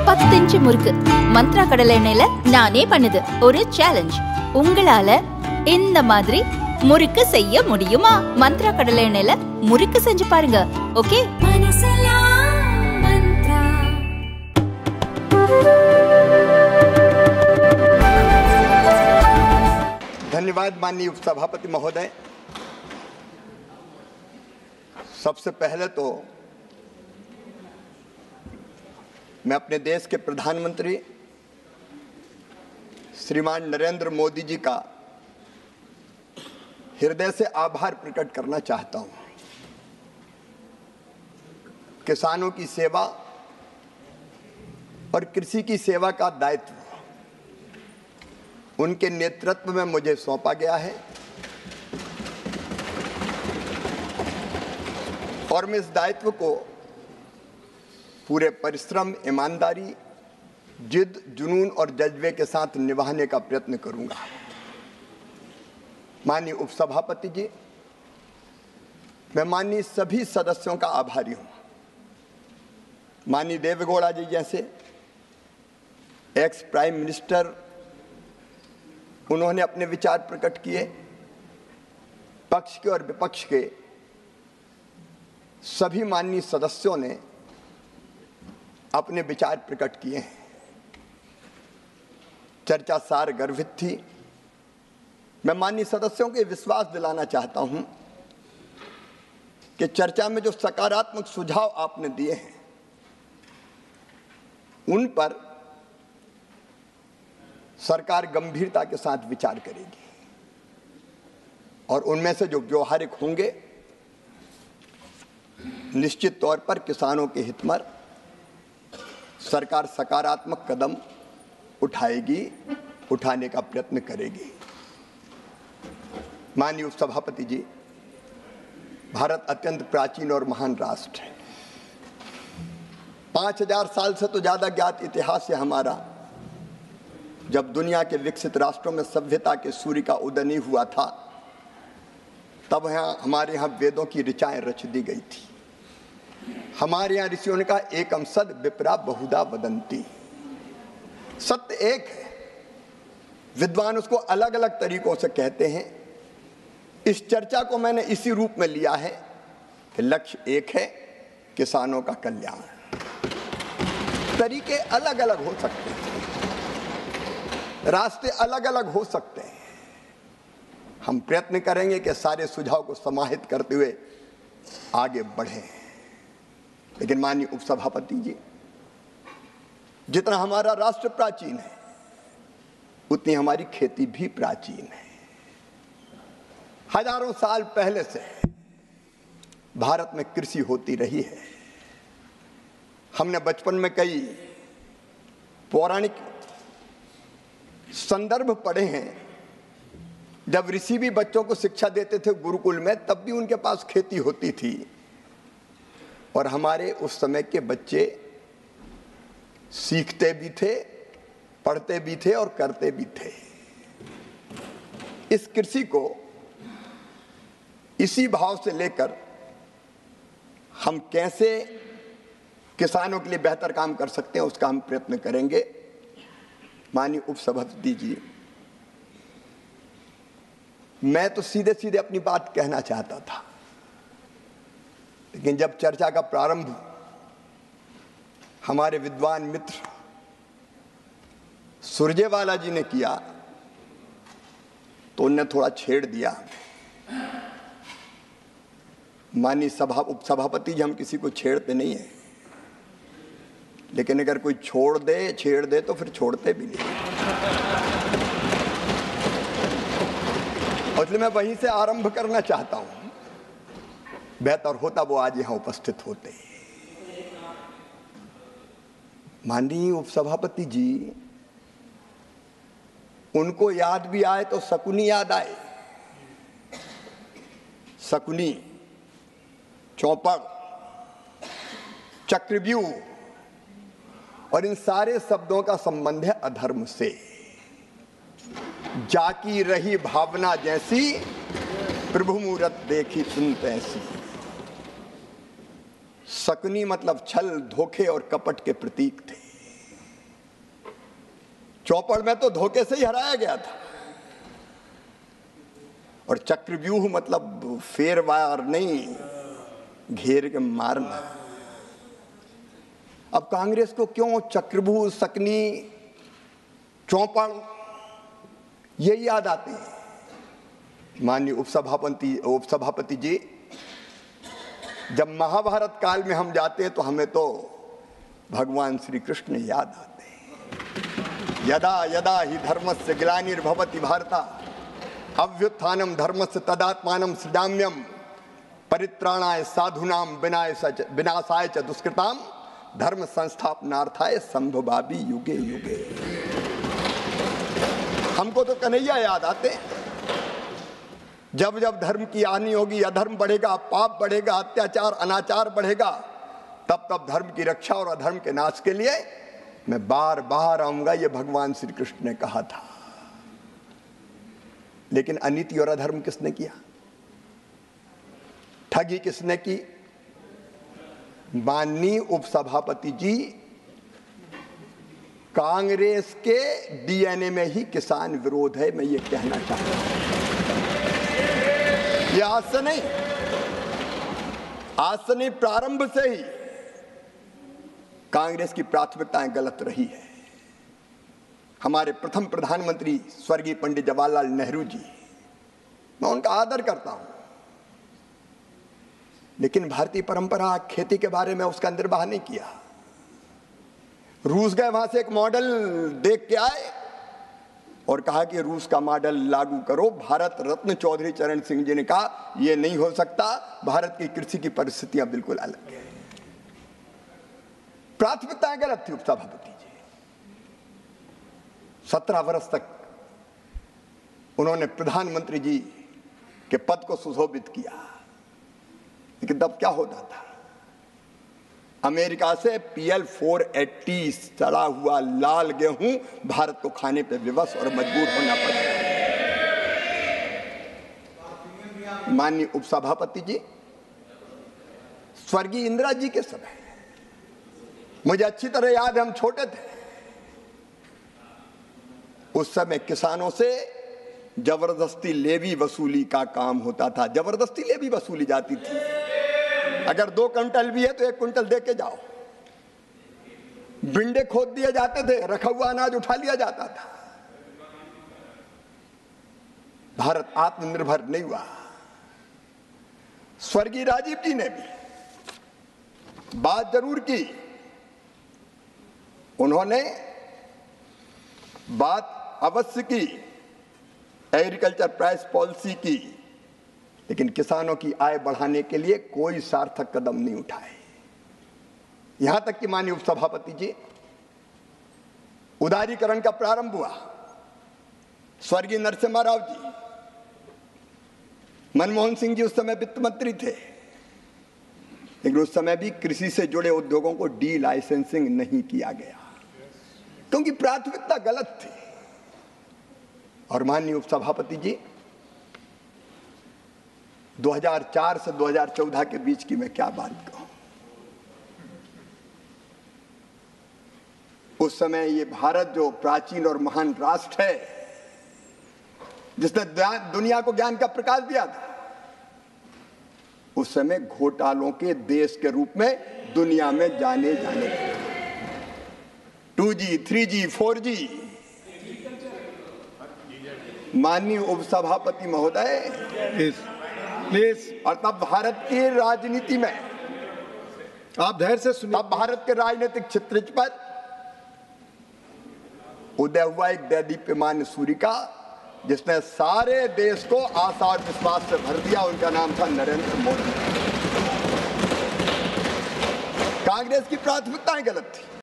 10 inch முறுக்கு மந்த்ரா கடலை எண்ணெயில நானே பண்ணுது. ஒரு சேலஞ்ச். உங்களால இந்த மாதிரி முறுக்கு செய்ய முடியுமா? மந்த்ரா கடலை எண்ணெயில முறுக்கு செஞ்சு பாருங்க. ஓகே? धन्यवाद माननीय उपसभापति महोदय। सबसे पहले तो मैं अपने देश के प्रधानमंत्री श्रीमान नरेंद्र मोदी जी का हृदय से आभार प्रकट करना चाहता हूं। किसानों की सेवा और कृषि की सेवा का दायित्व उनके नेतृत्व में मुझे सौंपा गया है और मैं इस दायित्व को पूरे परिश्रम, ईमानदारी, जिद, जुनून और जज्बे के साथ निभाने का प्रयत्न करूंगा। माननीय उपसभापति जी, मैं माननीय सभी सदस्यों का आभारी हूं। माननीय देवेगौड़ा जी जैसे एक्स प्राइम मिनिस्टर, उन्होंने अपने विचार प्रकट किए। पक्ष के और विपक्ष के सभी माननीय सदस्यों ने अपने विचार प्रकट किए हैं। चर्चा सार गर्भित थी। मैं माननीय सदस्यों को विश्वास दिलाना चाहता हूं कि चर्चा में जो सकारात्मक सुझाव आपने दिए हैं उन पर सरकार गंभीरता के साथ विचार करेगी और उनमें से जो व्यवहारिक होंगे निश्चित तौर पर किसानों के हित में सरकार सकारात्मक कदम उठाएगी, उठाने का प्रयत्न करेगी। माननीय उपसभापति जी, भारत अत्यंत प्राचीन और महान राष्ट्र है। 5000 साल से तो ज्यादा ज्ञात इतिहास है हमारा। जब दुनिया के विकसित राष्ट्रों में सभ्यता के सूर्य का उदय नहीं हुआ था, तब हमारे यहाँ वेदों की ऋचाएं रच दी गई थी। हमारे यहाँ ऋषियों ने कहा एकम सद विप्रा बहुधा वदंती। सत्य एक है, विद्वान उसको अलग अलग तरीकों से कहते हैं। इस चर्चा को मैंने इसी रूप में लिया है कि लक्ष्य एक है, किसानों का कल्याण। तरीके अलग अलग हो सकते हैं, रास्ते अलग अलग हो सकते हैं। हम प्रयत्न करेंगे कि सारे सुझाव को समाहित करते हुए आगे बढ़ें। लेकिन माननीय उपसभापति जी, जितना हमारा राष्ट्र प्राचीन है उतनी हमारी खेती भी प्राचीन है। हजारों साल पहले से भारत में कृषि होती रही है। हमने बचपन में कई पौराणिक संदर्भ पढ़े हैं। जब ऋषि भी बच्चों को शिक्षा देते थे गुरुकुल में, तब भी उनके पास खेती होती थी और हमारे उस समय के बच्चे सीखते भी थे, पढ़ते भी थे और करते भी थे। इस कृषि को इसी भाव से लेकर हम कैसे किसानों के लिए बेहतर काम कर सकते हैं उसका हम प्रयत्न करेंगे। माननीय उपसभापति जी, मैं तो सीधे सीधे अपनी बात कहना चाहता था, लेकिन जब चर्चा का प्रारंभ हमारे विद्वान मित्र सुरजेवाला जी ने किया तो उनने थोड़ा छेड़ दिया। माननीय उपसभापति जी, हम किसी को छेड़ते नहीं है, लेकिन अगर कोई छेड़ दे तो फिर छोड़ते भी नहीं। इसलिए मैं वहीं से आरंभ करना चाहता हूं। बेहतर होता वो आज यहां उपस्थित होते। माननीय उपसभापति जी, उनको याद भी आए तो शकुनी याद आए। शकुनी, चौपड़, चक्रव्यूह और इन सारे शब्दों का संबंध है अधर्म से। जाकी रही भावना जैसी, प्रभु मूरत देखी सुनत ऐसी। शकुनी मतलब छल, धोखे और कपट के प्रतीक थे। चौपड़ में तो धोखे से ही हराया गया था। और चक्रव्यूह मतलब फेरवार नहीं, घेर के मारना। अब कांग्रेस को क्यों चक्रव्यूह, सकनी, चौपड़ ये याद आते हैं? माननीय उपसभापति जी, जब महाभारत काल में हम जाते हैं तो हमें तो भगवान श्री कृष्ण याद आते हैं। यदा यदा ही धर्मस्य ग्लानिर्भवति भारता अभ्युत्थानम धर्मस्य तदात्मानं सृजाम्यहम् परित्राणाय साधूनां विनाशाय च दुष्कृताम धर्म संस्थापनार्थाय संभवामि युगे युगे। हमको तो कन्हैया याद आते हैं। जब जब धर्म की हानि होगी, अधर्म बढ़ेगा, पाप बढ़ेगा, अत्याचार अनाचार बढ़ेगा, तब तब धर्म की रक्षा और अधर्म के नाश के लिए मैं बार बार आऊंगा, ये भगवान श्री कृष्ण ने कहा था। लेकिन अनीति और अधर्म किसने किया? ठगी किसने की? माननीय उपसभापति जी, कांग्रेस के डीएनए में ही किसान विरोध है, मैं ये कहना चाहता हूं। ये आज से नहीं, प्रारंभ से ही कांग्रेस की प्राथमिकताएं गलत रही है। हमारे प्रथम प्रधानमंत्री स्वर्गीय पंडित जवाहरलाल नेहरू जी, मैं उनका आदर करता हूं, लेकिन भारतीय परंपरा खेती के बारे में उसका निर्वाह नहीं किया। रूस गए, वहां से एक मॉडल देख के आए और कहा कि रूस का मॉडल लागू करो। भारत रत्न चौधरी चरण सिंह जी ने कहा यह नहीं हो सकता, भारत की कृषि की परिस्थितियां बिल्कुल अलग है। प्राथमिकताएं गलत थी उपसभापति जी। 17 वर्ष तक उन्होंने प्रधानमंत्री जी के पद को सुशोभित किया, लेकिन तब क्या होता था? अमेरिका से PL 480 सड़ा हुआ लाल गेहूं भारत को खाने पे विवश और मजबूर होना पड़ा। माननीय उपसभापति जी, स्वर्गीय इंदिरा जी के समय, मुझे अच्छी तरह याद है, हम छोटे थे, उस समय किसानों से जबरदस्ती लेवी वसूली का काम होता था। जबरदस्ती लेवी वसूली जाती थी। अगर 2 क्विंटल भी है तो 1 क्विंटल दे के जाओ। बिंडे खोद दिए जाते थे, रखा हुआ अनाज उठा लिया जाता था। भारत आत्मनिर्भर नहीं हुआ। स्वर्गीय राजीव जी ने भी बात जरूर की, उन्होंने बात अवश्य की एग्रीकल्चर प्राइस पॉलिसी की, लेकिन किसानों की आय बढ़ाने के लिए कोई सार्थक कदम नहीं उठाए। यहां तक कि माननीय उपसभापति जी, उदारीकरण का प्रारंभ हुआ। स्वर्गीय नरसिम्हा राव जी, मनमोहन सिंह जी उस समय वित्त मंत्री थे, लेकिन उस समय भी कृषि से जुड़े उद्योगों को डी लाइसेंसिंग नहीं किया गया, क्योंकि प्राथमिकता गलत थी। और माननीय उपसभापति जी, 2004 से 2014 के बीच की मैं क्या बात कहूं। उस समय ये भारत जो प्राचीन और महान राष्ट्र है, जिसने दुनिया को ज्ञान का प्रकाश दिया था, उस समय घोटालों के देश के रूप में दुनिया में जाने लगे। 2G, 3G, 4G। माननीय उपसभापति महोदय, प्लीज। और तब भारत की राजनीति में, आप धैर्य से सुनिए, तब भारत के राजनीतिक चित्र पर उदय हुआ एक दैदीप्यमान सूर्य का, जिसने सारे देश को आशा और विश्वास से भर दिया। उनका नाम था नरेंद्र मोदी। कांग्रेस की प्राथमिकताएं गलत थी।